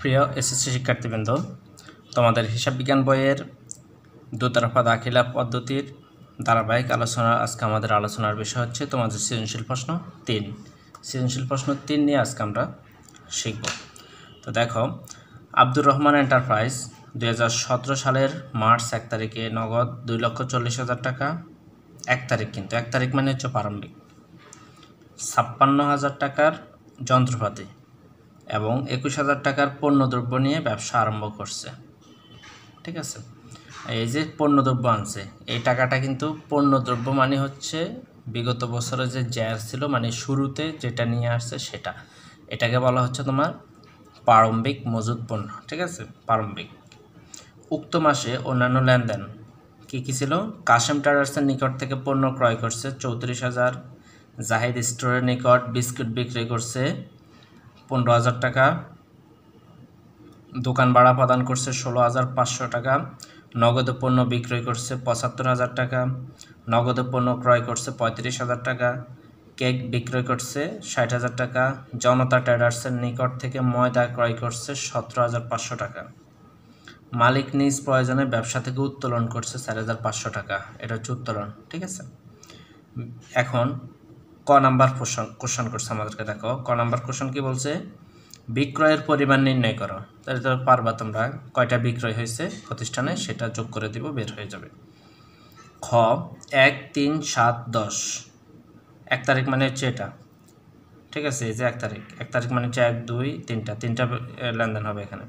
প্রিয় এসএসসি শিক্ষার্থীবৃন্দ, তোমাদের হিসাব বিজ্ঞান বইয়ের দুতরফা দাখিলা পদ্ধতির ধারাবাহিক আলোচনা। আজকে আমাদের আলোচনার বিষয় হচ্ছে তোমাদের সৃজনশীল প্রশ্ন 3। সৃজনশীল প্রশ্ন 3 নিয়ে আজকে আমরা শিখব। তো দেখো, আব্দুর রহমান এন্টারপ্রাইজ 2017 সালের মার্চ 1 তারিখে নগদ 2,40,000 টাকা, 1 তারিখ, কিন্তু 1 তারিখ মানে হচ্ছে প্রারম্ভিক, 56,000 টাকার যন্ত্রপাতি এবং 21,000 টাকার পণ্যদ্রব্য নিয়ে ব্যবসা আরম্ভ করছে। ঠিক আছে, এই যে পণ্যদ্রব্য আনছে, এই টাকাটা কিন্তু পণ্যদ্রব্য মানে হচ্ছে বিগত বছরে যে জ্যার ছিল, মানে শুরুতে যেটা নিয়ে আসছে সেটা, এটাকে বলা হচ্ছে তোমার প্রারম্ভিক মজুদ পণ্য। ঠিক আছে, প্রারম্ভিক। উক্ত মাসে অন্যান্য লেনদেন কী কী ছিল? কাশেম ট্রেডার্সের নিকট থেকে পণ্য ক্রয় করছে 34,000, জাহিদ স্টোরের নিকট বিস্কুট বিক্রি করছে 15,000 টাকা, দোকান ভাড়া প্রদান করছে 16,500 টাকা, নগদে পণ্য বিক্রয় করছে 75,000 টাকা, নগদে পণ্য ক্রয় করছে 35,000 টাকা, কেক বিক্রয় করছে 60,000 টাকা, জনতা ট্রেডার্সের নিকট থেকে ময়দা ক্রয় করছে 17,500 টাকা, মালিক নিজ প্রয়োজনে ব্যবসা থেকে উত্তোলন করছে 4,500 টাকা। এটা হচ্ছে উত্তোলন। ঠিক আছে, এখন ক নাম্বার কোশ্চেন করছে আমাদেরকে। দেখো, ক নাম্বার কোশ্চেন কি বলছে? বিক্রয়ের পরিমাণ নির্ণয় করো। তাহলে তো পারবা তোমরা, কয়টা বিক্রয় হয়েছে প্রতিষ্ঠানে সেটা যোগ করে দিব, বের হয়ে যাবে। খ, 1, 3, 7, 10। 1 তারিখ মানে হচ্ছে এটা। ঠিক আছে, এই যে 1 তারিখ, 1 তারিখ মানে হচ্ছে 1, 2, 3টা লেনদেন হবে এখানে।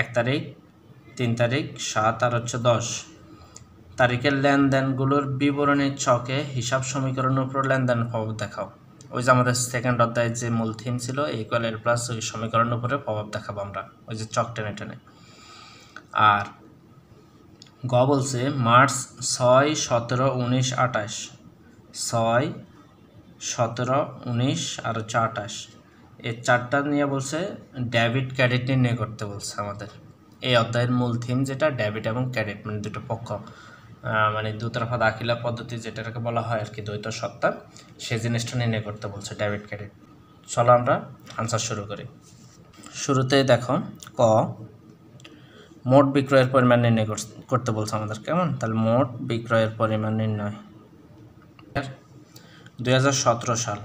1 তারিখ, 3 তারিখ, 7 আর হচ্ছে 10 তারিখের লেনদেনগুলোর বিবরণীর ছকে হিসাব সমীকরণের উপর লেনদেনের প্রভাব দেখাও। ওই যে আমাদের সেকেন্ড অধ্যায়ের যে মূল থিম ছিল, ইকুয়াল এর প্লাস, ওই সমীকরণের উপরে প্রভাব দেখাবো আমরা, ওই যে চক টেনে টেনে। আর গ বলছে মার্চ 6, 17, 19, 28। 6, 17, 19 আর হচ্ছে 28, এই চারটা নিয়ে বলছে ডেবিট ক্রেডিট নির্ণয় করতে বলছে আমাদের। এই অধ্যায়ের মূল থিম যেটা, ডেবিট এবং ক্রেডিট, মানে দুটো পক্ষ, মানে দুতরফা দাখিলা পদ্ধতি যেটাকে বলা হয় আর কি, দ্বৈত সত্তা, সেই জিনিসটা নির্ণয় করতে বলছে, ডেবিট ক্রেডিট। চলো আমরা আনসার শুরু করি। শুরুতেই দেখো, ক, মোট বিক্রয়ের পরিমাণ নির্ণয় করতে বলছে আমাদের। কেমন? তাহলে মোট বিক্রয়ের পরিমাণ নির্ণয়। 2017 সাল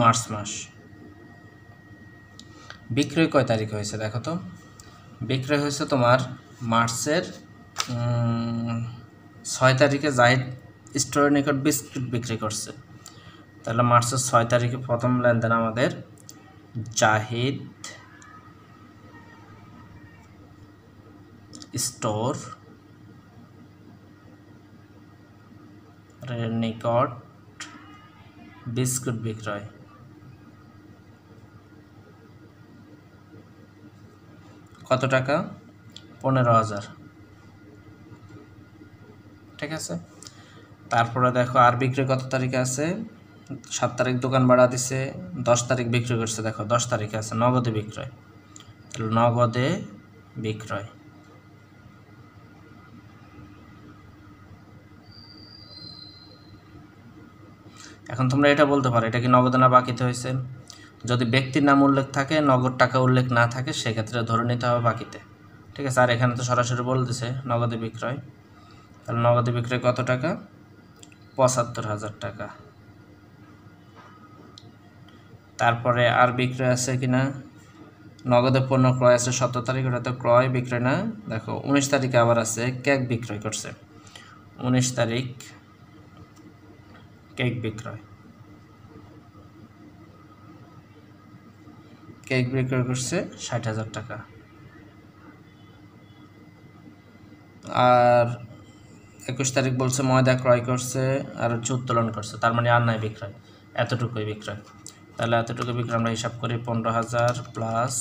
মার্চ মাস। বিক্রয় কয় তারিখ হয়েছে দেখো তো? বিক্রয় হয়েছে তোমার মার্চের 6 তারিখে জাহিদ স্টোরের নিকট বিস্কুট বিক্রি করছে। তাহলে মার্চের 6 তারিখে প্রথম লেনদেন আমাদের জাহিদ স্টোর নিকট বিস্কুট বিক্রয়। কত টাকা? 15,000। ঠিক আছে, তারপরে দেখো আর বিক্রয় কত তারিখে আছে? 7 তারিখ দোকান ভাড়া দিছে, 10 তারিখ বিক্রয় করছে। দেখো 10 তারিখে আছে নগদে বিক্রয়, তাহলে নগদে বিক্রয়। এখন তোমরা এটা বলতে পারো, এটা কি নগদে না বাকিতে হয়েছে? যদি ব্যক্তির নাম উল্লেখ থাকে, নগদ টাকা উল্লেখ না থাকে, সেক্ষেত্রে ধরে নিতে হবে বাকিতে। ঠিক আছে, আর এখানে তো সরাসরি বলে দিছে নগদে বিক্রয়। তাহলে নগদে বিক্রয় কত টাকা? 75,000 টাকা। তারপরে আর বিক্রয় আছে কিনা? নগদে পণ্য ক্রয় আছে 17 তারিখ, ওটা তো ক্রয় বিক্রয় না। দেখো 19 তারিখে আবার আছে কেক বিক্রয় করছে, 19 তারিখ কেক বিক্রয়, কেক বিক্রয় করছে 60,000 টাকা। আর 21 তারিখ বলছে ময়দা ক্রয় করছে আর হচ্ছে উত্তোলন করছে, তার মানে আর নাই বিক্রয়, এতটুকুই বিক্রয়। তাহলে এতটুকু বিক্রয় আমরা হিসাব করি, 15,000 প্লাস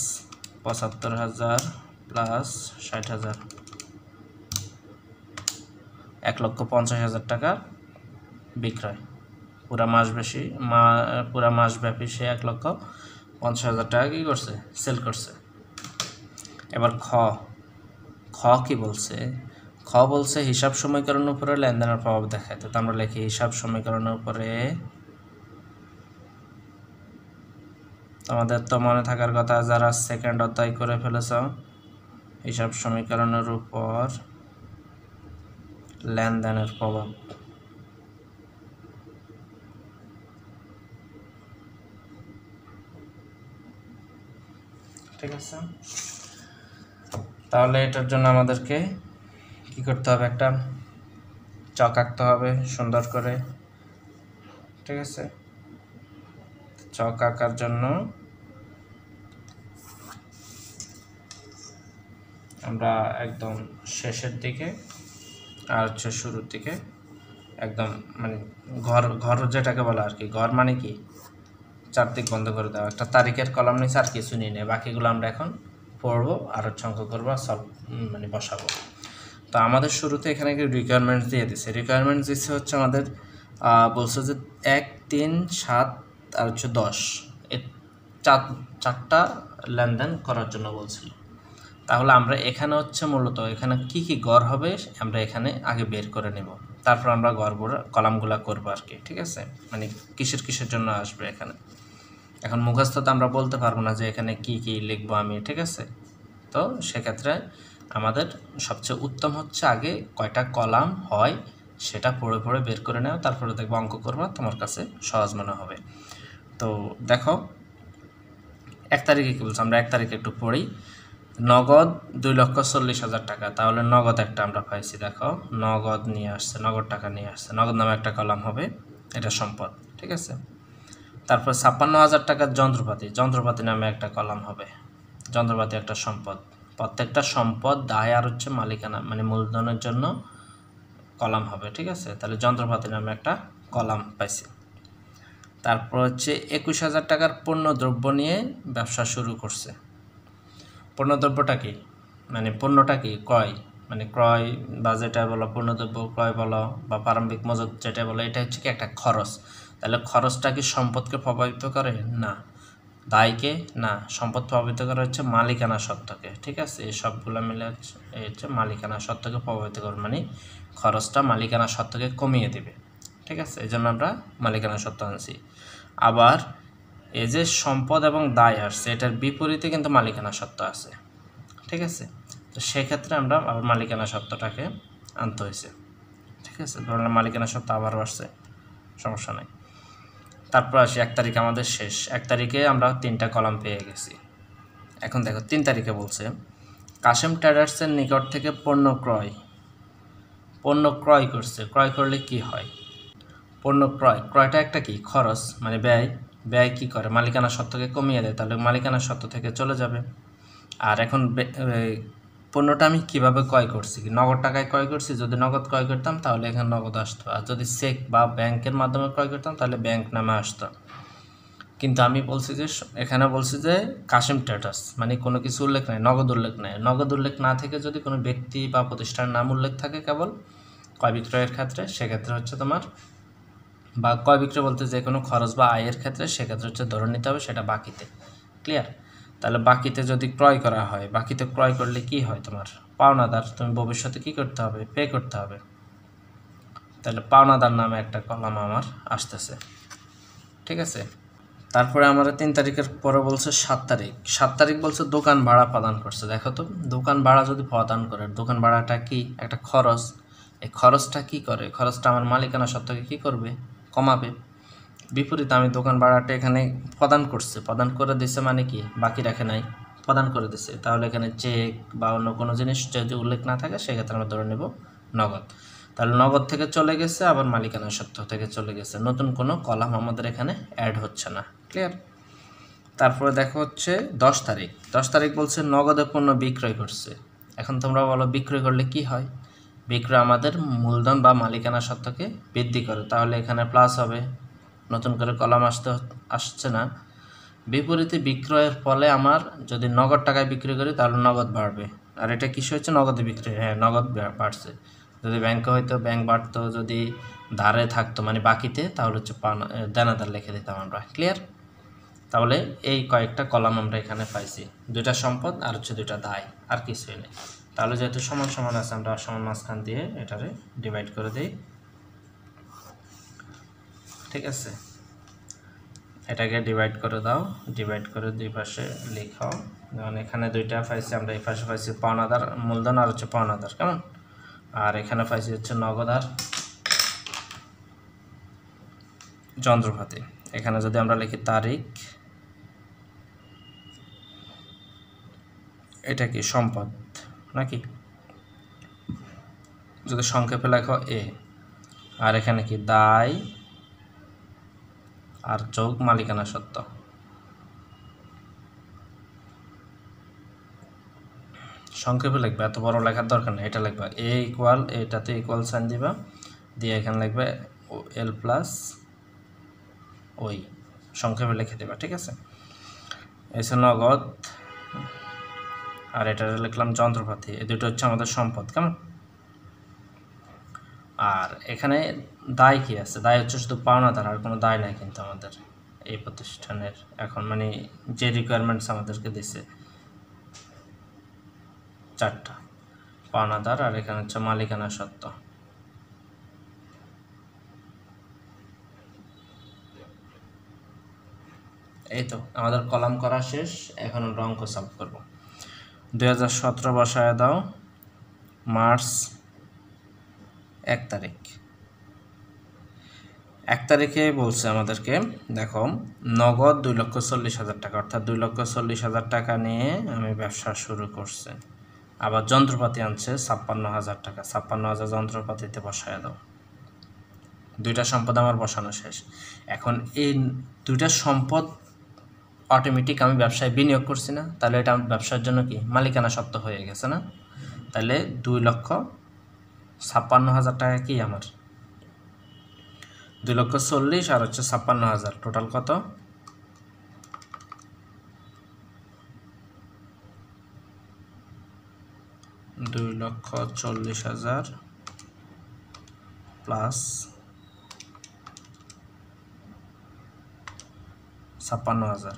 75,000 প্লাস 60,000, 1,50,000 টাকা বিক্রয়। পুরা মাসব্যাপী সে 1,50,000 টাকা কী করছে? সেল করছে। এবার খ কি বলছে? খ বলছে হিসাব সমীকরণের উপরে লেনদেনের প্রভাব দেখায়। তো আমরা লিখি হিসাব সমীকরণের উপরে তোমাদের তো মনে থাকার কথা, যারা সেকেন্ড অধ্যায় করে ফেলেছ, হিসাব সমীকরণের উপর লেনদেনের প্রভাব। ঠিক আছে, তাহলে এটার জন্য আমাদেরকে কি করতে হবে, একটা চক আঁকতে হবে সুন্দর করে। ঠিক আছে, চক আঁকার জন্য আমরা একদম শেষের দিকে আর হচ্ছে শুরুর দিকে একদম মানে ঘর ঘর যেটাকে বলে আর কি, ঘর মানে কি চারদিক বন্ধ করে দেওয়া, একটা তারিখের কলাম নিচে আর কিছু নিয়ে নেই, বাকিগুলো আমরা এখন পড়বো আর হচ্ছে অঙ্ক করবো আর সলভ মানে বসাবো। তো আমাদের শুরুতে এখানে কি রিকোয়ারমেন্টস দিয়ে দিচ্ছে, রিকোয়ারমেন্টস দিচ্ছে হচ্ছে আমাদের বলছে যে 1, 3, 7 আর হচ্ছে 10 এই চারটা লেনদেন করার জন্য বলছিল। তাহলে আমরা এখানে হচ্ছে মূলত এখানে কি কি গড় হবে আমরা এখানে আগে বের করে নেব, তারপর আমরা গড়গুলো কলামগুলো করবো আর কি। ঠিক আছে, মানে কিসের জন্য আসবে এখানে, এখন মুখস্থ তো আমরা বলতে পারবো না যে এখানে কি কি লিখবো আমি। ঠিক আছে, তো সেক্ষেত্রে আমাদের সবচেয়ে উত্তম হচ্ছে আগে কয়টা কলাম হয় সেটা পড়ে পড়ে বের করে নেওয়া, তারপরে দেখবো অঙ্ক করবো, তোমার কাছে সহজ মনে হবে। তো দেখো 1 তারিখে কী বলছে, আমরা 1 তারিখে একটু পড়ি। নগদ 2,40,000 টাকা, তাহলে নগদ একটা আমরা পাইছি, দেখো নগদ নিয়ে আসছে, নগদ টাকা নিয়ে আসছে, নগদ নামে একটা কলাম হবে, এটা সম্পদ। ঠিক আছে, তারপর 56,000 টাকার যন্ত্রপাতি নামে একটা কলাম হবে, যন্ত্রপাতি একটা সম্পদ। প্রত্যেকটা সম্পদ দায় আর হচ্ছে মালিকানা মানে মূলধনের জন্য কলাম হবে। ঠিক আছে, তাহলে যন্ত্রপাতি নামে একটা কলাম পাইছি। তারপর হচ্ছে 21,000 টাকার পণ্য দ্রব্য নিয়ে ব্যবসা শুরু করছে। পণ্যদ্রব্যটা কি, মানে পণ্যটা কি ক্রয়, মানে ক্রয় বা যেটা বলো পণ্যদ্রব্য ক্রয় বলো বা প্রারম্ভিক মজুত যেটা বলো, এটা হচ্ছে কি একটা খরচ। তাহলে খরচটা কি সম্পদকে প্রভাবিত করে? না। দায়কে? না। সম্পদ প্রভাবিত করে হচ্ছে মালিকানা সত্ত্বকে। ঠিক আছে, এই সবগুলো মিলে হচ্ছে মালিকানা সত্ত্বকে প্রভাবিত করে, মানে খরচটা মালিকানা সত্ত্বকে কমিয়ে দেবে। ঠিক আছে, এই জন্য আমরা মালিকানা সত্ত্ব আনছি। আবার এই যে সম্পদ এবং দায় আসছে, এটার বিপরীতে কিন্তু মালিকানা সত্ত্ব আছে। ঠিক আছে, তো সেক্ষেত্রে আমরা আবার মালিকানা সত্ত্বটাকে আনতে হয়েছে। ঠিক আছে, ধরলাম মালিকানা সত্ত্ব আবারও আসছে, সমস্যা নেই। তারপর আসি 1 তারিখ আমাদের শেষ। 1 তারিখে আমরা 3টা কলাম পেয়ে গেছি। এখন দেখো 3 তারিখে বলছে কাশেম ট্রেডার্সের নিকট থেকে পণ্য ক্রয় করছে। ক্রয় করলে কি হয়, পণ্য ক্রয়টা একটা কি খরচ মানে ব্যয় কি করে মালিকানা সত্ত্বকে কমিয়ে দেয়, তাহলে মালিকানা সত্ত্ব থেকে চলে যাবে। আর এখন পণ্যটা আমি কিভাবে ক্রয় করছি, নগদ টাকায় ক্রয় করছি, যদি নগদ ক্রয় করতাম তাহলে এখানে নগদ আসতো, আর যদি চেক বা ব্যাংকের মাধ্যমে ক্রয় করতাম তাহলে ব্যাংক নামে আসতো। কিন্তু আমি বলছি যে এখানে বলছি যে কাশেম ট্রেডার্স মানে কোনো কিছু উল্লেখ নেই, নগদ উল্লেখ নেই। নগদ উল্লেখ না থেকে যদি কোনো ব্যক্তি বা প্রতিষ্ঠানের নাম উল্লেখ থাকে কেবল ক্রয় বিক্রয়ের ক্ষেত্রে, সেক্ষেত্রে হচ্ছে তোমার বা ক্রয় বিক্রয় বলতে যে কোনো খরচ বা আয়ের ক্ষেত্রে, সেক্ষেত্রে হচ্ছে ধরে নিতে হবে সেটা বাকিতে। ক্লিয়ার, তাহলে বাকিতে যদি ক্রয় করা হয়, বাকিতে ক্রয় করলে কি হয়, তোমার পাওনাদার তুমি ভবিষ্যতে কি করতে হবে, পে করতে হবে। তাহলে পাওনাদার নামে একটা কলাম আমার আসতেছে। ঠিক আছে, তারপরে আমরা 3 তারিখের পরে বলছে 7 তারিখ বলছে দোকান ভাড়া প্রদান করছে। দেখো তো দোকান ভাড়া যদি প্রদান করে, দোকান ভাড়াটা কি একটা খরচ, এই খরচটা কি করে, খরচটা আমার মালিকানা সত্ত্বকে কি করবে, কমাবে। বিপরীতে আমি দোকান ভাড়াটা এখানে প্রদান করে দিচ্ছে, মানে কি বাকি রাখে নাই, প্রদান করে দিচ্ছে। তাহলে এখানে চেক বা অন্য কোনো জিনিস যদি উল্লেখ না থাকে সেক্ষেত্রে আমরা ধরে নেব নগদ। তাহলে নগদ থেকে চলে গেছে, আবার মালিকানা সত্ত্ব থেকে চলে গেছে, নতুন কোনো কলাম আমাদের এখানে অ্যাড হচ্ছে না। ক্লিয়ার, তারপরে দেখো হচ্ছে 10 তারিখ বলছে নগদে পণ্য বিক্রয় করছে। এখন তোমরা বলো বিক্রয় করলে কি হয়, বিক্রয় আমাদের মূলধন বা মালিকানা সত্ত্বকে বৃদ্ধি করে, তাহলে এখানে প্লাস হবে, নতুন করে কলাম আসছে না। বিপরীতে বিক্রয়ের ফলে আমার যদি নগদ টাকায় বিক্রি করি তাহলে নগদ বাড়বে। আর এটা কিসে হচ্ছে, নগদে বিক্রি, হ্যাঁ নগদ বাড়ছে। যদি ব্যাংকে হয়তো ব্যাংক বাড়তো, যদি ধারে থাকতো মানে বাকিতে, তাহলে হচ্ছে দেনাদার লিখে দিতাম আমরা। ক্লিয়ার, তাহলে এই কয়েকটা কলাম আমরা এখানে পাইছি, 2টা সম্পদ আর হচ্ছে 2টা দায়, আর কিছুই নেই। তাহলে যেহেতু সমান সমান আছে, আমরা সমান মাঝখান দিয়ে এটারে ডিভাইড করে দিই। ঠিক আছে, এটাকে ডিভাইড করে দাও, ডিভাইড করে দুই পাশে লিখাও। যেমন এখানে দুইটা পাইছি আমরা, এই পাশে পাইছি পাওনাদার মূলধন আর হচ্ছে পাওনাদার, কেমন, আর এখানে পাইছি হচ্ছে নগদার যন্ত্রপাতি। এখানে যদি আমরা লিখি তারিখ, এটা কি সম্পদ নাকি, যদি সংক্ষেপে লেখো এ, আর এখানে কি দায় আর যোগ মালিকানা সত্ত্ব। সংক্ষেপে লিখবে, এত বড় লেখার দরকার নেই, এটা লিখবা এ ইকুয়াল, এটাতে ইকুয়াল সাইন দিবা, দিয়ে এখানে লিখবে এল প্লাস ওই, সংক্ষেপে লিখে দেবা, ঠিক আছে। এসে নগদ, আর এটা লিখলাম যন্ত্রপাতি, এই দুটো হচ্ছে আমাদের সম্পদ, কেমন। আর এখানে দায় কি আছে, দায় হচ্ছে শুধু পাওনাদার, আর কোনো দায় নাই কিন্তু আমাদের এই প্রতিষ্ঠানের এখন, মানে যে রিকোয়ারমেন্টস আমাদেরকে দিছে চারটা, পাওনাদার, আর এখানে হচ্ছে মালিকানা সত্ত্ব। এই তো আমাদের কলাম করা শেষ, এখন আমরা অঙ্ক সলভ করব। 2017 বসায় দাও, মার্চ 1 তারিখ। 1 তারিখে বলছে আমাদেরকে, দেখো নগদ 2,40,000 টাকা, অর্থাৎ 2,40,000 টাকা নিয়ে আমি ব্যবসা শুরু করছি। আবার যন্ত্রপাতি আনছে 56,000 টাকা, 56,000 যন্ত্রপাতিতে বসায় দাও। দুইটা সম্পদ আমার বসানো শেষ। এখন এই দুইটা সম্পদ অটোমেটিক আমি ব্যবসায় বিনিয়োগ করছি না, তাহলে এটা আমার ব্যবসার জন্য কি মালিকানা সত্ত্ব হয়ে গেছে না। তাহলে 2,56,000 টাকা কি আমার, 2,40,000 আর হচ্ছে 56,000, টোটাল কত, 2,40,000 প্লাস 56,000,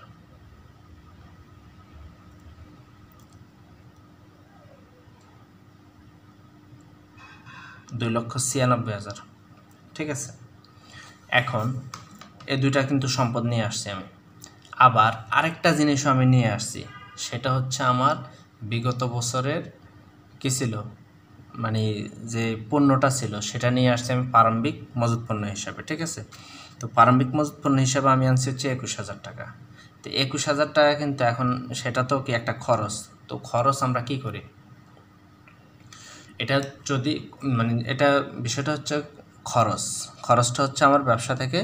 2,96,000, ঠিক আছে। এখন এই দুইটা কিন্তু সম্পদ নিয়ে আসছি আমি। আবার আরেকটা জিনিসও আমি নিয়ে আসছি, সেটা হচ্ছে আমার বিগত বছরের কী ছিল, মানে যে পণ্যটা ছিল সেটা নিয়ে আসছি আমি প্রারম্ভিক মজুত পণ্য হিসাবে, ঠিক আছে। তো প্রারম্ভিক মজুত পণ্য হিসাবে আমি আনছি হচ্ছে 21,000 টাকা। তো 21,000 টাকা কিন্তু এখন সেটা তো কি একটা খরচ, তো খরচ আমরা কি করি, এটা যদি মানে এটা বিষয়টা হচ্ছে খরচটা হচ্ছে আমার ব্যবসা থেকে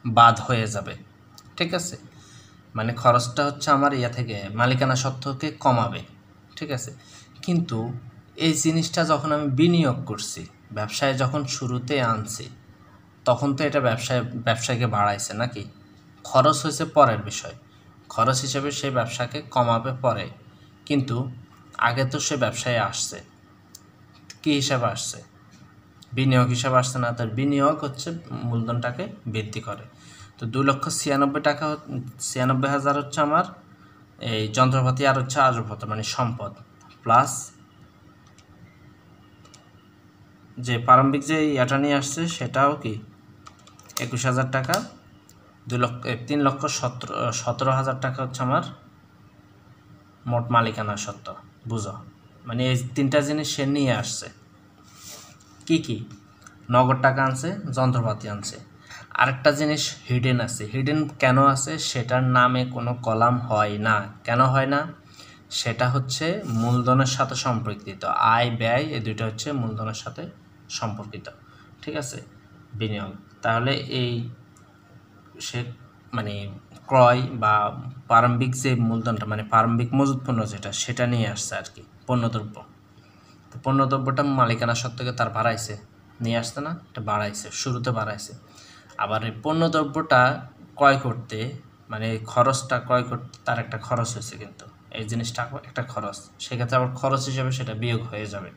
বাদ হয়ে যাবে, ঠিক আছে। মানে খরচটা হচ্ছে আমার ইয়া থেকে মালিকানা সত্ত্বকে কমাবে, ঠিক আছে। কিন্তু এই জিনিসটা যখন আমি বিনিয়োগ করছি, ব্যবসায় যখন শুরুতে আনছি, তখন তো এটা ব্যবসায়কে বাড়াইছে নাকি, খরচ হয়েছে পরের বিষয়, খরচ হিসেবে সেই ব্যবসাকে কমাবে পরে, কিন্তু আগে তো সে ব্যবসায় আসছে কী হিসাবে আসছে, বিনিয়োগ হিসাবে আসছে না। তার বিনিয়োগ হচ্ছে মূলধনটাকে বৃদ্ধি করে। তো 2,96,000 টাকা, 96,000 হচ্ছে আমার এই যন্ত্রপাতি আর হচ্ছে আসবাবপত্র মানে সম্পদ, প্লাস যে প্রারম্ভিক যে ইয়াটা নিয়ে আসছে সেটাও কি 21,000 টাকা, 3,17,000 টাকা হচ্ছে আমার মোট মালিকানা সত্ত্ব, বুঝো। মানে এই তিনটা জিনিস সে নিয়ে আসছে, কি কি, নগদ টাকা আনছে, যন্ত্রপাতি আনছে, আরেকটা জিনিস হিডেন আছে। হিডেন কেন আছে, সেটার নামে কোনো কলাম হয় না। কেন হয় না, সেটা হচ্ছে মূলধনের সাথে সম্পর্কিত, আয় ব্যয় এই দুইটা হচ্ছে মূলধনের সাথে সম্পর্কিত, ঠিক আছে, বিনিয়োগ। তাহলে এই সে মানে ক্রয় বা প্রারম্ভিক যে মূলধনটা মানে প্রারম্ভিক মজুত পণ্য যেটা, সেটা নিয়ে আসছে আর কি, পণ্যদ্রব্য। তো পণ্যদ্রব্যটা মালিকানা সত্ত্বকে তার বাড়াইছে, নিয়ে আসছে না, এটা বাড়াইছে, শুরুতে বাড়াইছে। আবার এই পণ্যদ্রব্যটা ক্রয় করতে মানে খরচটা ক্রয় করতে তার একটা খরচ হয়েছে, কিন্তু এই জিনিসটা একটা খরচ, সেক্ষেত্রে আবার খরচ হিসেবে সেটা বিয়োগ হয়ে যাবে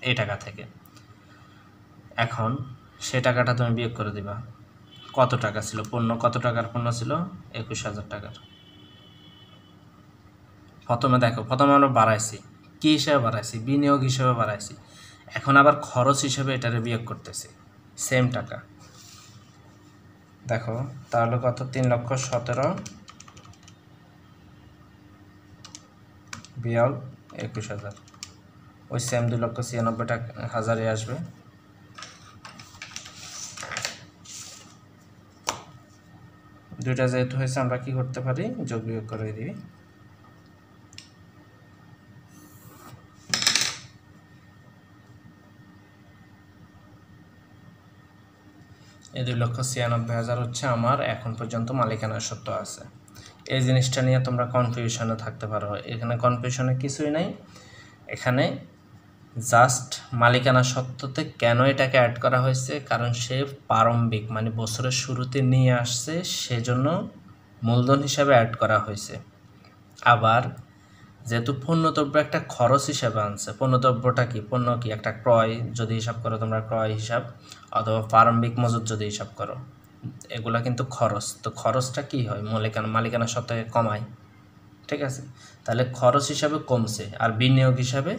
এই টাকা থেকে। এখন সে টাকাটা তুমি বিয়োগ করে দিবা, কত টাকা ছিল পণ্য, কত টাকার পণ্য ছিল, 21,000 টাকার। প্রথমে দেখো, প্রথমে আমরা বাড়াইছি, কী হিসেবে বাড়াইছি, বিনিয়োগ হিসেবে বাড়াইছি। এখন আবার খরচ হিসেবে এটারে বিয়োগ করতেছি, সেম টাকা। দেখো তাহলে কত 3,17,000 বিয়োগ 21,000 ওই সেম 2,96,000 আসবে। দুইটা যেহেতু হয়েছে আমরা কি করতে পারি, যোগ বিয়োগ করে দিই। এই 2,96,000 হচ্ছে আমার এখন পর্যন্ত মালিকানা সত্ত্ব আছে। এই জিনিসটা নিয়ে তোমরা কনফিউশনে থাকতে পারো, এখানে কনফিউশনে কিছুই নাই। এখানে জাস্ট মালিকানা সত্ত্বতে কেন এটাকে অ্যাড করা হয়েছে, কারণ সে প্রারম্ভিক মানে বছরের শুরুতে নিয়ে আসছে, সেজন্য মূলধন হিসাবে অ্যাড করা হয়েছে। আবার যেহেতু পণ্যদ্রব্য একটা খরচ হিসাবে আনছে, পণ্যদ্রব্যটা কি, পণ্য কি একটা ক্রয় যদি হিসাব করো তোমরা, ক্রয় হিসাব অথবা প্রারম্ভিক মজুত যদি হিসাব করো, এগুলা কিন্তু খরচ। তো খরচটা কি হয়, মালিকানা সত্ত্বে কমায়, ঠিক আছে? তাহলে খরচ হিসাবে কমছে আর বিনিয়োগ হিসাবে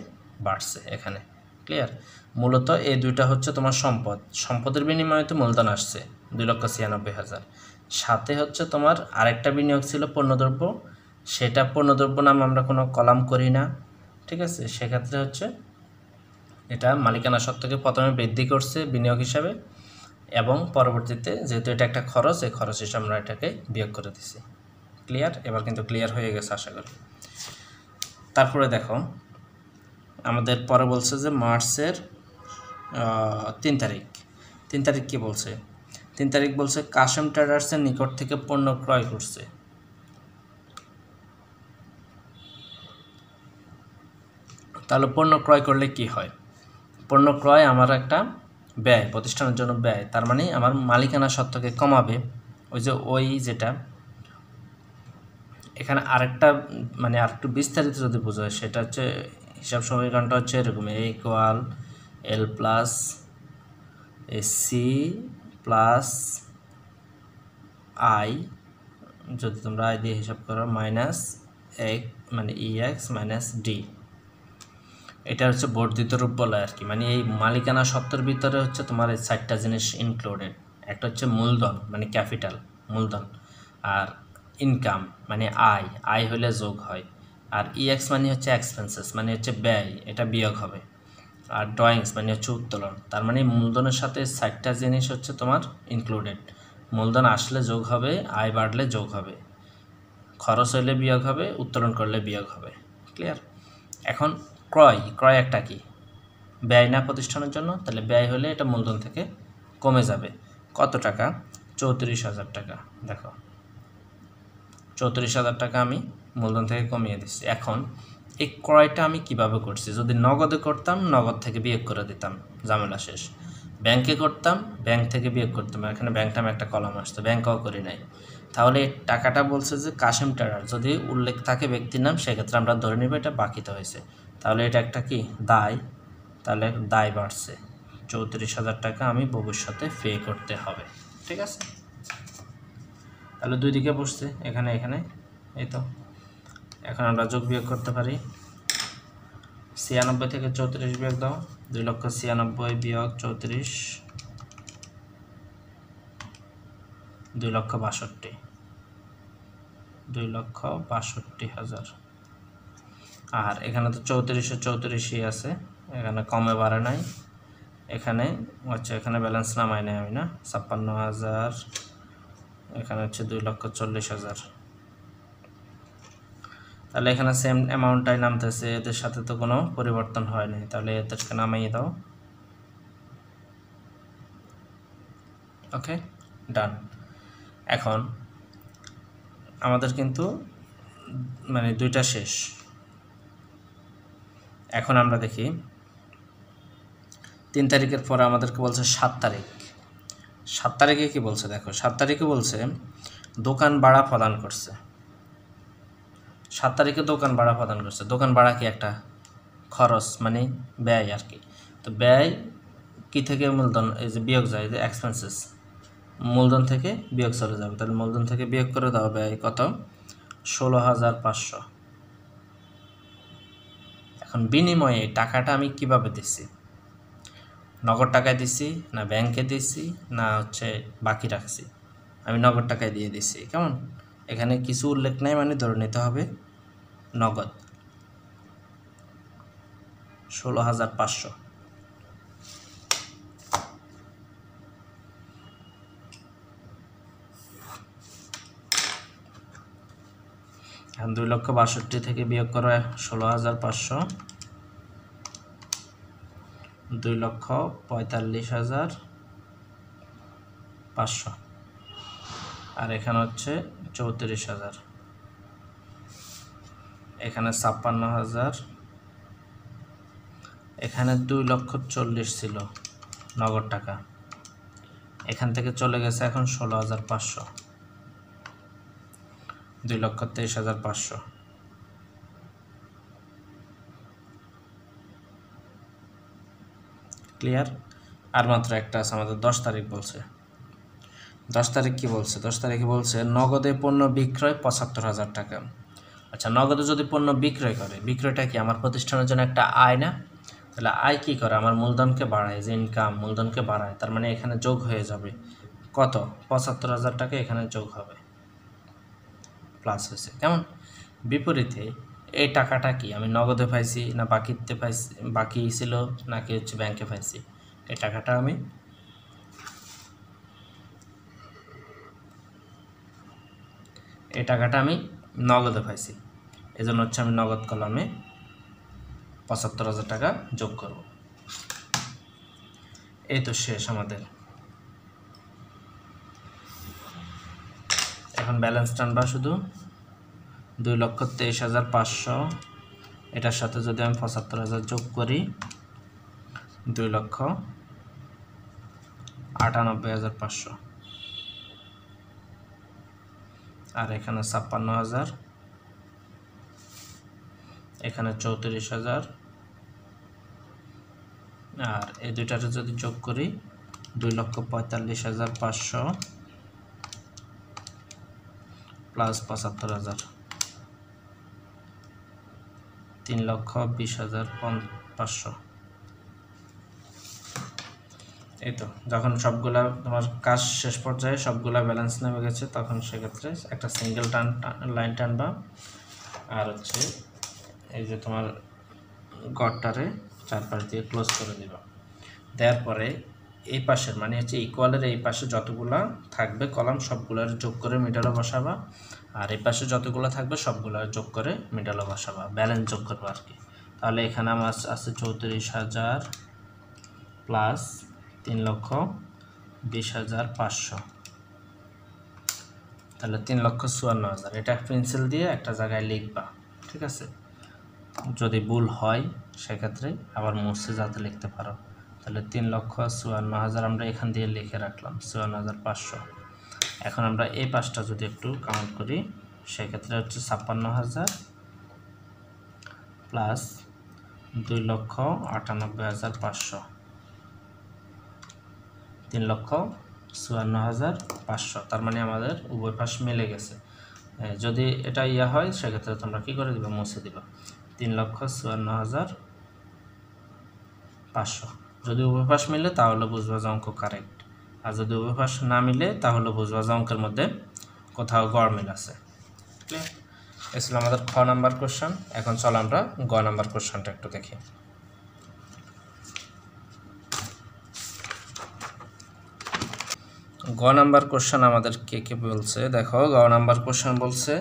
বাড়ছে এখানে। ক্লিয়ার? মূলত এই দুইটা হচ্ছে তোমার সম্পদ, সম্পদের বিনিময়ে তো মূলধন আসছে 2,96,000। সাথে হচ্ছে তোমার আরেকটা বিনিয়োগ ছিল পণ্যদ্রব্য, সেটা পণ্যদ্রব্য নামে আমরা কোনো কলাম করি না, ঠিক আছে? সেক্ষেত্রে হচ্ছে এটা মালিকানা সত্ত্বকে প্রথমে বৃদ্ধি করছে বিনিয়োগ হিসাবে, এবং পরবর্তীতে যেহেতু এটা একটা খরচ, এই খরচ হিসাবে আমরা এটাকে বিয়োগ করে দিছি। ক্লিয়ার? এবার কিন্তু ক্লিয়ার হয়ে গেছে আশা করি। তারপরে দেখো আমাদের পরে বলছে যে মার্চের 3 তারিখ। 3 তারিখ কী বলছে? 3 তারিখ বলছে কাশেম ট্রেডার্সের নিকট থেকে পণ্য ক্রয় করছে। তাহলে পণ্য ক্রয় করলে কি হয়? পণ্য ক্রয় আমার একটা ব্যয়, প্রতিষ্ঠানের জন্য ব্যয়, তার মানে আমার মালিকানা সত্ত্বকে কমাবে। ওই যেটা এখানে আরেকটা মানে আরেকটু বিস্তারিত যদি বোঝায়, সেটা হচ্ছে হিসাব সমীকরণটা হচ্ছে এরকম, A equal L plus C plus I, যদি তোমরা আই দিয়ে হিসাব করো, মাইনাস এক মানে ইএক্স মাইনাস ডি। এটা হচ্ছে বর্ধিত রূপ বলে আর কি, মানে এই মালিকানা সত্ত্বের ভিতরে হচ্ছে তোমার এই 4টা জিনিস ইনক্লুডেড। একটা হচ্ছে মূলধন মানে ক্যাপিটাল, মূলধন, আর ইনকাম মানে আয় হলে যোগ হয়, আর ইএক্স মানে হচ্ছে এক্সপেন্সেস মানে হচ্ছে ব্যয়, এটা বিয়োগ হবে, আর ড্রয়িংস মানে হচ্ছে উত্তোলন। তার মানে মূলধনের সাথে 4টা জিনিস হচ্ছে তোমার ইনক্লুডেড। মূলধন আসলে যোগ হবে, আয় বাড়লে যোগ হবে, খরচ হলে বিয়োগ হবে, উত্তোলন করলে বিয়োগ হবে। ক্লিয়ার? এখন ক্রয় একটা কি ব্যয় না প্রতিষ্ঠানের জন্য, তাহলে ব্যয় হলে এটা মূলধন থেকে কমে যাবে। কত টাকা? 34,000 টাকা। দেখো 34,000 টাকা আমি মূলধন থেকে কমিয়ে দিচ্ছি। এখন এই ক্রয়টা আমি কিভাবে করছি? যদি নগদে করতাম, নগদ থেকে বিয়োগ করে দিতাম, ঝামেলা শেষ। ব্যাংকে করতাম, ব্যাংক থেকে বিয়োগ করতাম, এখানে ব্যাংক নামে একটা কলাম আসতো, ব্যাংকেও করি নাই। তাহলে এই টাকাটা বলছে যে কাশেম ট্রেডার, যদি উল্লেখ থাকে ব্যক্তির নাম, সেক্ষেত্রে আমরা ধরে নিব এটা বাকিতে হয়েছে। তাহলে এটা একটা কি দায়, তাহলে দায় বাড়ছে, 34,000 টাকা আমি ভবিষ্যতে পে করতে হবে। ঠিক আছে? তাহলে দুই দিকে বসছে, এখানে এই তো। এখন আমরা যোগ বিয়োগ করতে পারি। 96 থেকে 34 বিয়োগ দাও, 2,96,000 বিয়োগ 34, 2,62,000, 2,62,000। আর এখানে তো 34 আছে, এখানে কমে বাড়ে নাই, এখানে হচ্ছে এখানে ব্যালেন্স নামাই নাই আমি না, 56,000, এখানে হচ্ছে 2,40,000। তাহলে এখানে সেম অ্যামাউন্টটাই নামতেছে, এদের সাথে তো কোনো পরিবর্তন হয়নি, তাহলে এদেরকে নামাইয়ে দাও। ওকে, ডান। এখন আমাদের কিন্তু মানে দুইটা শেষ। এখন আমরা দেখি 3 তারিখের পরে আমাদেরকে বলছে 7 তারিখ। 7 তারিখে কি বলছে দেখো, 7 তারিখে বলছে দোকান ভাড়া প্রদান করছে। 7 তারিখে দোকান ভাড়া প্রদান করছে। দোকান ভাড়া কি একটা খরচ মানে ব্যয় আর কি। তো ব্যয় কি থেকে মূলধন, এই যে বিয়োগ যায়, যে এক্সপেন্সেস, মূলধন থেকে বিয়োগ চলে যাবে। তাহলে মূলধন থেকে বিয়োগ করে দাও, ব্যয় কত? 16,500। এখন বিনিময়ে টাকাটা আমি কিভাবে দিচ্ছি? নগদ টাকায় দিছি, না ব্যাংকে দিছি, না হচ্ছে বাকি রাখছি? আমি নগদ টাকায় দিয়ে দিচ্ছি। কেমন? এখানে কিছু উল্লেখ নাই, মানে ধরে নিতে হবে নগদ 16,500। এখন 2,62,000 থেকে বিয়োগ করো 16,500, 2,45,500, আর এখানে হচ্ছে 34,000, এখানে 56,000, এখানে 2,40,000 ছিল নগদ টাকা, এখান থেকে চলে গেছে এখন 16,500, 2,23,500। ক্লিয়ার? আর মাত্র একটা আছে আমাদের, 10 তারিখ বলছে। 10 তারিখ কি বলছে? 10 তারিখে বলছে নগদে পণ্য বিক্রয় 75,000 টাকা। আচ্ছা, নগদে যদি পণ্য বিক্রয় করে, বিক্রয়টা কি আমার প্রতিষ্ঠানের জন্য একটা আয় না? তাহলে আয় কি করে? আমার মূলধনকে বাড়ায়, যে ইনকাম মূলধনকে বাড়ায়, তার মানে এখানে যোগ হয়ে যাবে কত? 75,000 টাকা এখানে যোগ হবে, প্লাস হয়েছে। কেমন? বিপরীতে এই টাকাটা কি আমি নগদে পাইছি না বাকিতে পাইছি, বাকি ছিল নাকি হচ্ছে ব্যাংকে পাইছি? এই টাকাটা আমি নগদে পাইছি, এজন্য হচ্ছে আমি নগদ কলামে 75,000 টাকা যোগ করব। এই তো শেষ আমাদের। এখন ব্যালেন্স টানবা শুধু 2,23,500, এটার সাথে যদি আমি 75,000 যোগ করি 2,98,500, আর এখানে 56,000, এখানে 34,000, আর এই দুইটাতে যদি যোগ করি 2,45,500 প্লাস 75,000, 3,20,500। এই তো, যখন সবগুলা তোমার কাজ শেষ পর্যায়ে সবগুলা ব্যালেন্স নেমে গেছে, তখন সেক্ষেত্রে একটা সিঙ্গেল লাইন টানবা, আর হচ্ছে এই যে তোমার গড়টারে চারপাশ দিয়ে ক্লোজ করে দিবা। দেওয়ার পরে এই পাশের মানে হচ্ছে ইকুয়ালের এই পাশে যতগুলা থাকবে কলাম সবগুলার যোগ করে মিডলে বসাবা, আর এই পাশে যতগুলো থাকবে সবগুলার যোগ করে মিডলে বসাবা, ব্যালেন্স যোগ করবা আর কি। তাহলে এখানে আমার আছে 34,000 প্লাস 3,20,500, তাহলে 3,54,000। এটা পেন্সিল দিয়ে একটা জায়গায় লিখবা, ঠিক আছে? যদি ভুল হয় সেক্ষেত্রে আবার মুছে যাতে লিখতে পারো। তাহলে 3,54,000 আমরা এখান দিয়ে লিখে রাখলাম, 54,500। এখন আমরা এই পাশটা যদি একটু কাউন্ট করি, সেক্ষেত্রে হচ্ছে 56,000 প্লাস 2,98,500, 3,54,500। তার মানে আমাদের উভয় পাশ মিলে গেছে। যদি এটা ইয়া হয় সেক্ষেত্রে তোমরা কী করে দিবে? মুছে দিবা। 3,54,500 যদি উভয় পাশ মিলে তাহলে বুঝবা যে অঙ্ক কারেক্ট, আর যদি উভয় পাশ না মিলে তাহলে বুঝবা যে অঙ্কের মধ্যে কোথাও গড়মিল আছে। ক্লিয়ার? এ ছিল আমাদের খ নাম্বার কোশ্চেন। এখন চলো আমরা গ নাম্বার কোশ্চেনটা একটু দেখি। গ নাম্বার কোশ্চেন আমাদের কে বলছে, দেখো গ নাম্বার কোশ্চেন বলছে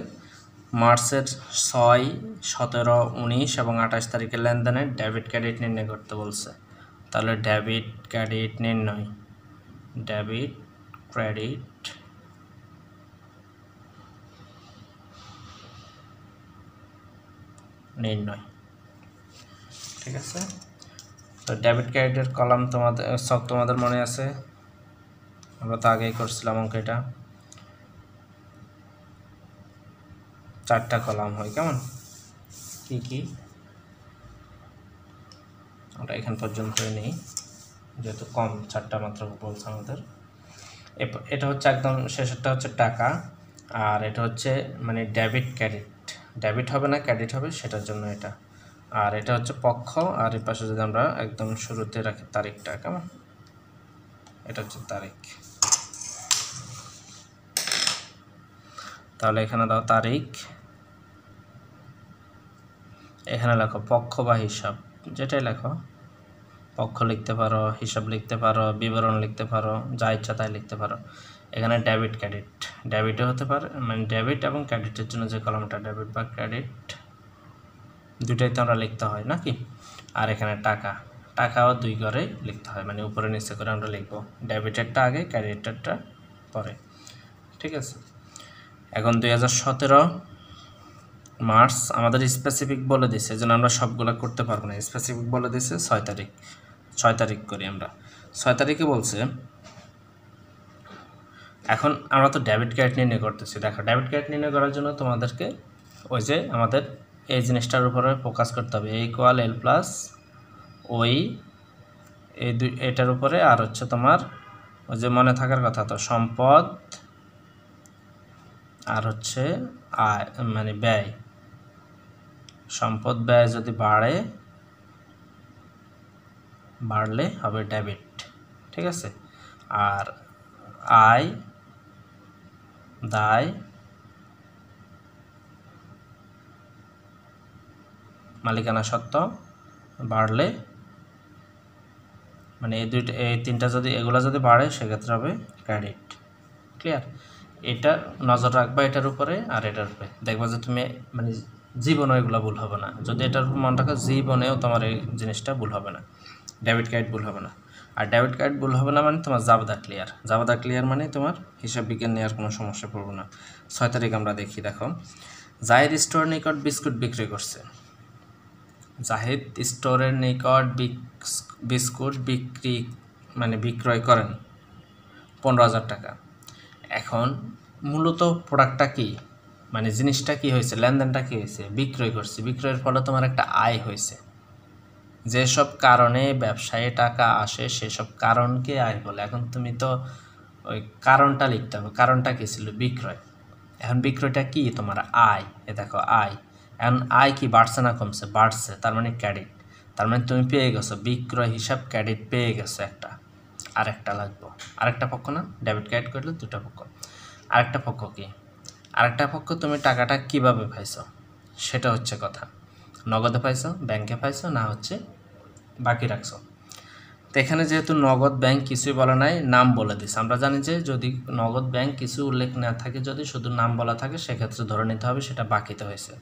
মার্চের 6, 17, 19 এবং 28 তারিখের লেনদেনের ডেবিট ক্রেডিট নির্ণয় করতে বলছে। তাহলে ডেবিট ক্রেডিট নির্ণয়, ডেবিট ক্রেডিট নির্ণয়, ঠিক আছে? তো ডেবিট ক্রেডিটের কলাম তোমাদের মনে আছে, আমরা তো আগেই করছিলাম অঙ্ক। এটা 4টা কলাম হয়। কেমন? কি কি আমরা এখান পর্যন্তই নেই, যেহেতু কম 4টা মাত্র বলছে আমাদের। এটা হচ্ছে একদম শেষেরটা হচ্ছে টাকা, আর এটা হচ্ছে মানে ডেবিট ক্রেডিট, ডেবিট হবে না ক্রেডিট হবে সেটার জন্য এটা। আর এটা হচ্ছে পক্ষ, আর এই পাশে যদি আমরা একদম শুরুতে রাখি তারিখটা, কেমন? এটা হচ্ছে তারিখ। তাহলে এখানে দাও তারিখ, এখানে লেখো পক্ষ বা হিসাব, যেটাই লেখো, পক্ষ লিখতে পারো, হিসাব লিখতে পারো, বিবরণ লিখতে পারো, যা ইচ্ছা তাই লিখতে পারো। এখানে ডেবিট ক্রেডিট, ডেবিটও হতে পারে, মানে ডেবিট এবং ক্রেডিটের জন্য যে কলমটা ডেবিট বা ক্রেডিট দুইটাই তো আমরা লিখতে হয় নাকি। আর এখানে টাকা, টাকাও দুই করে লিখতে হয়, মানে উপরে নিচে করে আমরা লিখবো, ডেবিটেরটা আগে ক্রেডিটেরটা পরে। ঠিক আছে, এখন 2017 মার্চ আমাদের স্পেসিফিক বলে দিছে, যেন আমরা সবগুলো করতে পারবো না, স্পেসিফিক বলে দিছে 6 তারিখ, 6 তারিখ করি আমরা। 6 তারিখে বলছে, এখন আমরা তো ডেবিট কার্ড নির্ণয় করতেছি। দেখো ডেবিট কার্ড নির্ণয় করার জন্য তোমাদেরকে ওই যে আমাদের এই জিনিসটার উপরে ফোকাস করতে হবে, এ ইকুয়াল এল প্লাস ওই, এই এটার উপরে, আর হচ্ছে তোমার ওই যে মনে থাকার কথা তো সম্পদ আর হচ্ছে আয়, মানে ব্যয়, সম্পদ ব্যয় যদি বাড়লে হবে ডেবিট। ঠিক আছে, আর আয় দায় মালিকানা সত্ত্ব বাড়লে, মানে এই তিনটা যদি এগুলো যদি বাড়ে সেক্ষেত্রে হবে ক্রেডিট। ক্লিয়ার? এটা নজর রাখবা এটার উপরে আর এটার উপরে, দেখবা যে তুমি মানে জীবনেও এগুলো ভুল হবে না। যদি এটার উপর মনে রাখো জীবনেও তোমার এই জিনিসটা ভুল হবে না, ডেবিট কার্ড ভুল হবে না। আর ডেবিট কার্ড ভুল হবে না মানে তোমার জাবেদা ক্লিয়ার, জাবেদা ক্লিয়ার মানে তোমার হিসাব বিজ্ঞান নেওয়ার কোনো সমস্যা পড়বে না। 6 তারিখ আমরা দেখি, দেখো জাহিদ স্টোরের নিকট বিস্কুট বিক্রি করছে, জাহিদ স্টোরের নিকট বিস্কুট বিক্রয় করেন 15,000 টাকা। এখন মূলত প্রোডাক্টটা কি, মানে জিনিসটা কি হয়েছে, লেনদেনটা কি হয়েছে, বিক্রয় করছে, বিক্রয়ের ফলে তোমার একটা আয় হয়েছে। যেসব কারণে ব্যবসায়ে টাকা আসে সেসব কারণকে আয় বলে। এখন তুমি তো ওই কারণটা লিখতে হবে, কারণটা কী ছিল, বিক্রয়। এখন বিক্রয়টা কি, তোমার আয়, এ দেখো আয়। এখন আয় কি বাড়ছে না কমছে, বাড়ছে, তার মানে ক্রেডিট। তার মানে তুমি পেয়ে গেছো বিক্রয় হিসাব ক্রেডিট পেয়ে গেছো একটা। আরেকটা লাগবো, আরেকটা পক্ষ না, ডেবিট ক্রেডিট করলে দুটা পক্ষ। আরেকটা পক্ষ কি, আরেকটা পক্ষ তুমি টাকাটা কিভাবে পাইছো সেটা হচ্ছে কথা। নগদে পাইছো, ব্যাংকে পাইছো, না হচ্ছে বাকি রাখছো। তো এখানে যেহেতু নগদ ব্যাংক কিছুই বলা নাই, নাম বলে দিছে। আমরা জানি যে যদি নগদ ব্যাংক কিছু উল্লেখ না থাকে, যদি শুধু নাম বলা থাকে, সেক্ষেত্রে ধরে নিতে হবে সেটা বাকিতে হয়েছে।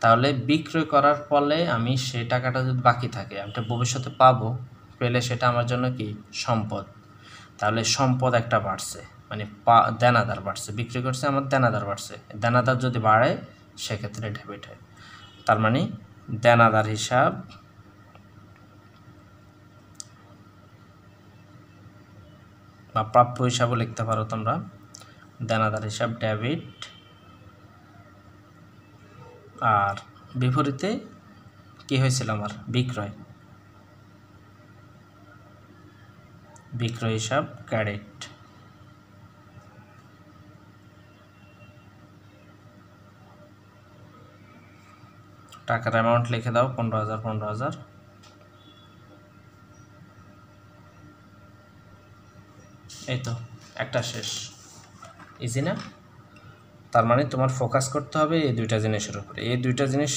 তাহলে বিক্রয় করার ফলে আমি সেই টাকাটা যদি বাকি থাকে, আমি ভবিষ্যতে পাবো, পেলে সেটা আমার জন্য কি সম্পদ। তাহলে সম্পদ একটা বাড়ছে, মানে দেনাদার বাড়ছে, বিক্রি করছে আমার দেনাদার বাড়ছে, দেনাদার যদি বাড়ে সেক্ষেত্রে ডেবিট হয়। তার মানে দেনাদার হিসাব বা প্রাপ্য হিসাবও লিখতে পারো তোমরা, দেনাদার হিসাব ডেবিট। আর বিপরীতে কি হয়েছিল আমার, বিক্রয় হিসাব ক্রেডিট। টাকার অ্যামাউন্ট লিখে দাও 15,000 15,000। এই তো একটা শেষ, ইজি না? তার মানে তোমার ফোকাস করতে হবে এই দুইটা জিনিসের উপরে। এই দুইটা জিনিস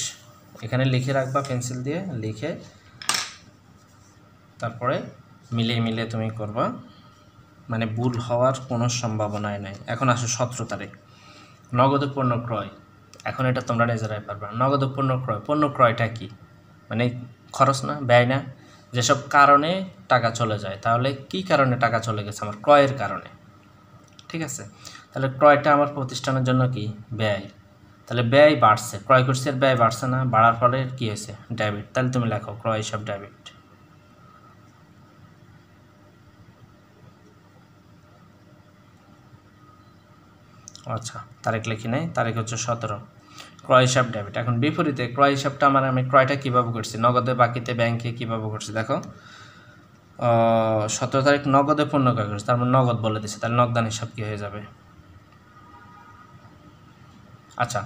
এখানে লিখে রাখবা পেন্সিল দিয়ে, লিখে তারপরে মিলিয়ে তুমি করবা, মানে ভুল হওয়ার কোনো সম্ভাবনাই নাই। এখন আসো 17 তারিখ, নগদ পণ্য ক্রয়। এখন এটা তোমরা নিজেরাই পারবা, নগদ পণ্য ক্রয়টা কি, মানে খরচ না, ব্যয় না, যেসব কারণে টাকা চলে যায়। তাহলে কি কারণে টাকা চলে গেছে, আমার ক্রয়ের কারণে। ঠিক আছে, তাহলে ক্রয়টা আমার প্রতিষ্ঠানের জন্য কি, ব্যয়। তাহলে ব্যয় বাড়ছে, ক্রয় করছে আর ব্যয় বাড়ছে না, বাড়ার ফলে কি হয়েছে, ডেবিট। তাহলে তুমি লেখো ক্রয় হিসাব ডেবিট। আচ্ছা, তারিখ লিখি নাই, তারিখ হচ্ছে 17, ক্রয় হিসাব ডেবিট। এখন বিপরীতে ক্রয় হিসাবটা আমি ক্রয়টা কীভাবে করছি, নগদে বাকিতে ব্যাংকে কীভাবে করছি, দেখো 17 তারিখ নগদে পণ্য ক্রয় করছে, তার মানে নগদ বলে দিচ্ছে, তাহলে নগদান হিসাব কী হয়ে যাবে। আচ্ছা,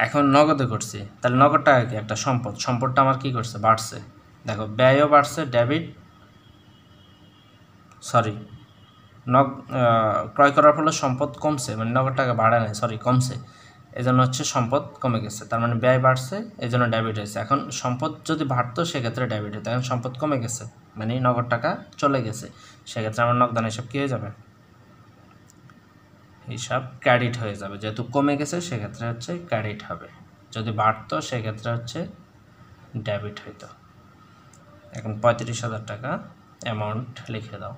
এখন নগদে করছি, তাহলে নগদ টাকা কি, একটা সম্পদটা আমার কি করছে, বাড়ছে। দেখো ব্যয়ও বাড়ছে, ডেবিট, ক্রয় করার ফলে সম্পদ কমছে, মানে নগদ টাকা বাড়ে নাই, কমছে। এজন্য হচ্ছে সম্পদ কমে গেছে, তার মানে ব্যয় বাড়ছে এজন্য ডেবিট হয়েছে। এখন সম্পদ যদি বাড়তো সেক্ষেত্রে ডেবিট হতো, এখন সম্পদ কমে গেছে মানে নগদ টাকা চলে গেছে, সেক্ষেত্রে আমার নগদান হিসাব কী হয়ে যাবে, হিসাব ক্রেডিট হয়ে যাবে। যেহেতু কমে গেছে সেক্ষেত্রে হচ্ছে ক্রেডিট হবে, যদি বাড়তো সেক্ষেত্রে হচ্ছে ডেবিট হইতো। এখন 35,000 টাকা অ্যামাউন্ট লিখে দাও।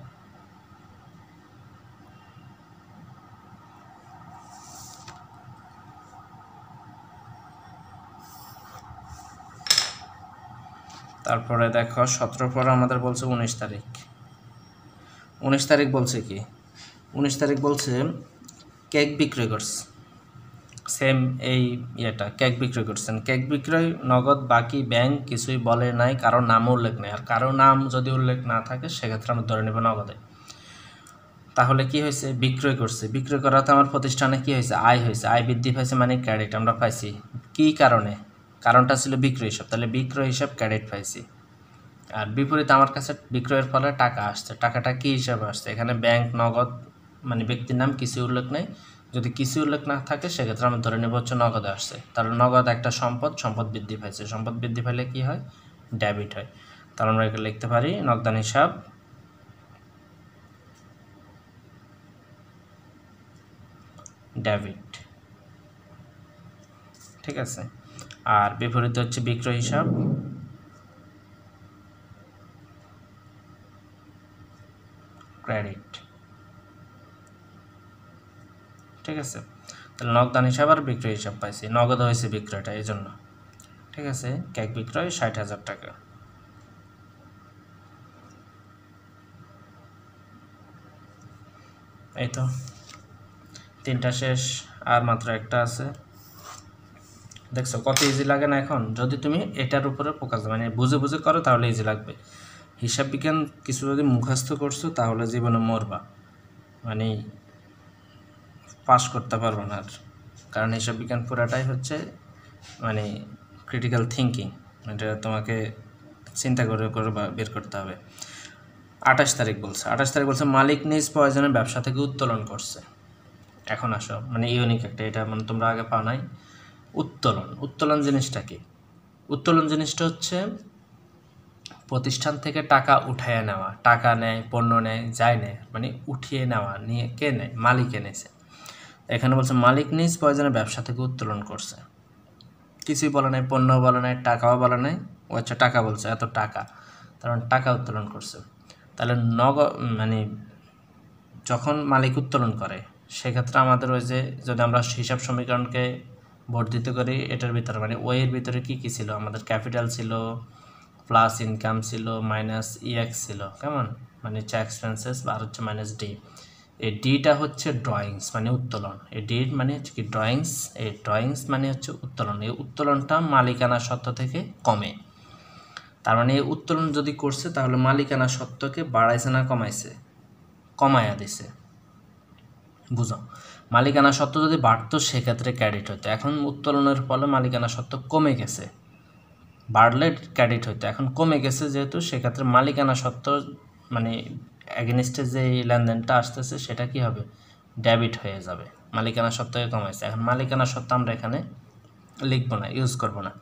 তারপরে দেখো 17 পরে আমাদের বলছে 19 তারিখ। 19 তারিখ বলছে কি, 19 তারিখ বলছে কেক বিক্রয় করছে, সেম এই ইয়েটা কেক বিক্রয় করছেন। কেক বিক্রয় নগদ বাকি ব্যাংক কিছুই বলে নাই, কারো নামও উল্লেখ নেই। আর কারো নাম যদি উল্লেখ না থাকে সেক্ষেত্রে আমরা ধরে নেব নগদে। তাহলে কি হয়েছে, বিক্রয় করছে, বিক্রয় করাতে আমার প্রতিষ্ঠানে কি হয়েছে, আয় হয়েছে, আয় বৃদ্ধি পাইছে মানে ক্রেডিট আমরা পাইছি। কী কারণে, কারণটা ছিল বিক্রয় হিসাব, তাহলে বিক্রয় হিসাব ক্রেডিট পাইছি। আর বিপরীতে আমার কাছে বিক্রয়ের ফলে টাকা আসছে, টাকাটা কী হিসাবে আসছে, এখানে ব্যাংক নগদ মানে ব্যক্তির নাম কিছু উল্লেখ নেই, যদি কিছু উল্লেখ না থাকে সেক্ষেত্রে আমরা ধরে নেব হচ্ছে নগদে আসছে। তাহলে নগদ একটা সম্পদ, সম্পদ বৃদ্ধি পাইছে, সম্পদ বৃদ্ধি পাইলে কী হয়, ডেবিট হয়। তাহলে আমরা এখানে লিখতে পারি নগদান হিসাব ডেবিট, ঠিক আছে। আর বিপরীতে হচ্ছে বিক্রয় হিসাব ক্রেডিট, ঠিক আছে। তাহলে নগদান হিসাব আর বিক্রয় হিসাব পাইছি, নগদ হয়েছে বিক্রয়টা এই জন্য, ঠিক আছে। কেক বিক্রয় 60,000 টাকা। এই তো তিনটা শেষ, আর মাত্র একটা আছে। দেখছো কত ইজি লাগে না এখন, যদি তুমি এটার উপরে ফোকাস মানে বুঝে বুঝে করো তাহলে ইজি লাগবে। হিসাব বিজ্ঞান কিছু যদি মুখস্থ করছো তাহলে জীবনে মরবা, মানে পাস করতে পারবো না আর, কারণ হিসাব বিজ্ঞান পুরাটাই হচ্ছে মানে ক্রিটিক্যাল থিঙ্কিং, এটা তোমাকে চিন্তা করে করে বের করতে হবে। 28 তারিখ বলছে, 28 তারিখ বলছে মালিক নিজ প্রয়োজনে ব্যবসা থেকে উত্তোলন করছে। এখন আসো মানে ইউনিক একটা, এটা মানে তোমরা আগে পাও নাই। উত্তোলন, উত্তোলন জিনিসটা কি, উত্তোলন জিনিসটা হচ্ছে প্রতিষ্ঠান থেকে টাকা উঠাইয়া নেওয়া, টাকা নেয়, পণ্য নেয়, যাই নেয় মানে উঠিয়ে নেওয়া, নিয়ে কে নেয়, মালিক এনেছে। এখানে বলছে মালিক নিজ প্রয়োজনে ব্যবসা থেকে উত্তোলন করছে, কিছুই বলে নাই, পণ্য বলে নাই, টাকাও বলে নাই, ও আচ্ছা টাকা বলছে, এত টাকা, তার মানে টাকা উত্তোলন করছে। তাহলে মানে যখন মালিক উত্তোলন করে সেক্ষেত্রে আমাদের ওই যে যদি আমরা হিসাব সমীকরণকে বর্ধিত করি এটার ভিতরে মানে ওয়ের ভিতরে কি কি ছিল, আমাদের ক্যাপিটাল ছিল, প্লাস ইনকাম ছিল, মাইনাস ইএক্স ছিল, কেমন মানে হচ্ছে এক্সপেন্সেস, আর হচ্ছে মাইনাস ডি। এই ডিটা হচ্ছে ড্রয়িংস মানে উত্তোলন, এই ডি মানে হচ্ছে কি ড্রয়িংস, এই ড্রয়িংস মানে হচ্ছে উত্তোলন। এই উত্তোলনটা মালিকানা সত্ত্ব থেকে কমে, তার মানে এই উত্তোলন যদি করছে তাহলে মালিকানা সত্ত্বকে বাড়াইছে না কমাইছে, কমায়া দিছে। বুঝো, মালিকানা সত্ত্ব যদি বাড়তো সেক্ষেত্রে ক্রেডিট হতো, এখন উত্তোলনের ফলে মালিকানা সত্ত্ব কমে গেছে, বাড়লে ক্রেডিট হতো, এখন কমে গেছে যেহেতু সেক্ষেত্রে মালিকানা সত্ত্ব মানে এগেনস্টে যে লেনদেনটা আসতেছে সেটা কি হবে, ডেবিট হয়ে যাবে, মালিকানা সত্ত্বকে কমাইছে। এখন মালিকানা সত্ত্ব আমরা এখানে লিখবো না, ইউজ করব না,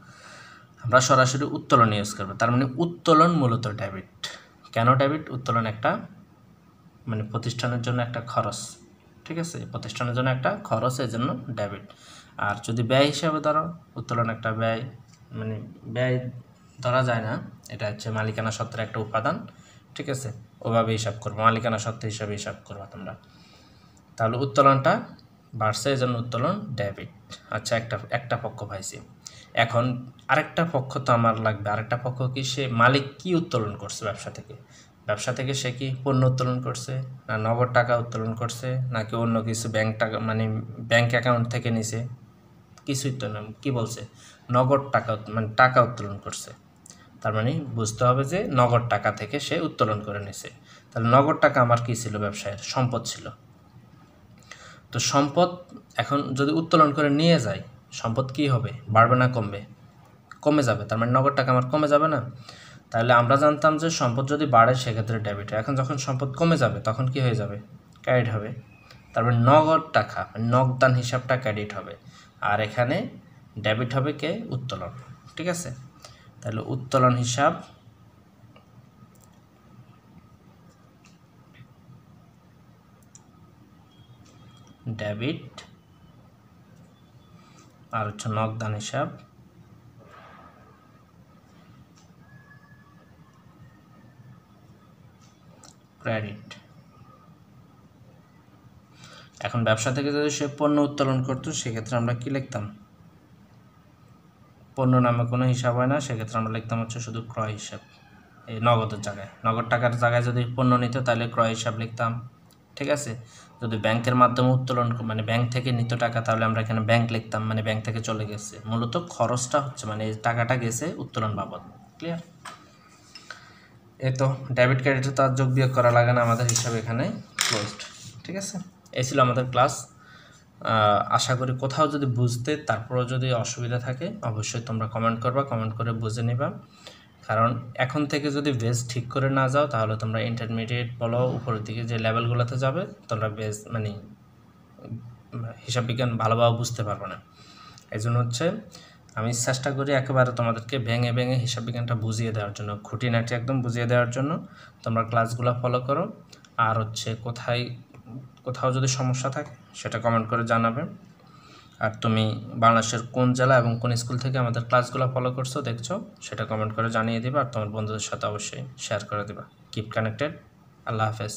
আমরা সরাসরি উত্তোলন ইউজ করবো। তার মানে উত্তোলন মূলত ডেবিট। কেন ডেবিট, উত্তোলন একটা মানে প্রতিষ্ঠানের জন্য একটা খরচ, ঠিক আছে, প্রতিষ্ঠানের জন্য একটা খরচ, এই জন্য ডেবিট। আর যদি ব্যয় হিসাবে ধরো, উত্তোলন একটা ব্যয়, মানে ব্যয় ধরা যায় না, এটা হচ্ছে মালিকানা সত্ত্বের একটা উপাদান, ঠিক আছে, ওভাবে হিসাব করবো, মালিকানা সত্ত্ব হিসাবে হিসাব করবো তোমরা। তাহলে উত্তোলনটা বাড়ছে এই জন্য উত্তোলন ডেবিট। আচ্ছা একটা পক্ষ পাইছি, এখন আরেকটা পক্ষ তো আমার লাগবে, আরেকটা পক্ষ কি, সে মালিক কি উত্তোলন করছে ব্যবসা থেকে, ব্যবসা থেকে সে কি পণ্য উত্তোলন করছে, না নগদ টাকা উত্তোলন করছে, নাকি অন্য কিছু ব্যাংক টাকা মানে ব্যাংক অ্যাকাউন্ট থেকে নিছে, কিছুই তো না, কী বলছে, নগদ টাকা মানে টাকা উত্তোলন করছে, তার মানে বুঝতে হবে যে নগদ টাকা থেকে সে উত্তোলন করে নিছে। তাহলে নগদ টাকা আমার কী ছিল, ব্যবসায়ের সম্পদ ছিল। তো সম্পদ এখন যদি উত্তোলন করে নিয়ে যায়, সম্পদ কি হবে, বাড়বে না কমবে, কমে যাবে, তার মানে নগদ টাকা আমার কমে যাবে না। তাহলে আমরা জানতাম যে সম্পদ যদি বাড়ে সেক্ষেত্রে ডেবিট হয়, এখন যখন সম্পদ কমে যাবে তখন কি হয়ে যাবে, ক্রেডিট হবে। তারপরে নগদ টাকা নগদান হিসাবটা ক্রেডিট হবে। আর এখানে ডেবিট হবে কে? উত্তোলন। ঠিক আছে, তাহলে উত্তোলন হিসাব ডেবিট, আর হচ্ছে নগদান হিসাব ক্রেডিট। এখন ব্যবসা থেকে যদি সে পণ্য উত্তোলন করতো সেক্ষেত্রে আমরা কি লিখতাম? পণ্য নামে কোনো হিসাব হয় না, সেক্ষেত্রে আমরা লিখতাম হচ্ছে শুধু ক্রয় হিসাব। এই নগদের জায়গায়, নগদ টাকার জায়গায় যদি পণ্য নিত তাহলে ক্রয় হিসাব লিখতাম। ঠিক আছে, যদি ব্যাংকের মাধ্যমে উত্তোলন মানে ব্যাংক থেকে নিত টাকা তাহলে আমরা এখানে ব্যাংক লিখতাম, মানে ব্যাংক থেকে চলে গেছে। মূলত খরচটা হচ্ছে মানে এই টাকাটা গেছে উত্তোলন বাবদ। ক্লিয়ার? এই তো ডেবিট ক্রেডিটে তো আর যোগ বিয়োগ করা লাগে না, আমাদের হিসাব এখানে ক্লোজড। ঠিক আছে, এই ছিল আমাদের ক্লাস। আশা করি কোথাও যদি বুঝতে তারপরেও যদি অসুবিধা থাকে অবশ্যই তোমরা কমেন্ট করবা, কমেন্ট করে বুঝে নিবা। কারণ এখন থেকে যদি বেস ঠিক করে না যাও তাহলে তোমরা ইন্টারমিডিয়েট বলো উপরের দিকে যে লেভেলগুলোতে যাবে তোমরা বেস মানে হিসাব বিজ্ঞান ভালোভাবে বুঝতে পারবে না। এই জন্য হচ্ছে আমি চেষ্টা করি একেবারে তোমাদেরকে ভেঙে ভেঙে হিসাব বিজ্ঞানটা বুঝিয়ে দেওয়ার জন্য, খুঁটিনাটি একদম বুঝিয়ে দেওয়ার জন্য। তোমরা ক্লাসগুলো ফলো করো, আর হচ্ছে কোথাও যদি সমস্যা থাকে সেটা কমেন্ট করে জানাবে। আর তুমি বাংলাদেশের কোন জেলা এবং কোন স্কুল থেকে আমাদের ক্লাসগুলো ফলো করছো দেখছো সেটা কমেন্ট করে জানিয়ে দিবা, আর তোমার বন্ধুদের সাথে অবশ্যই শেয়ার করে দিবা। Keep connected. আল্লাহ হাফেজ।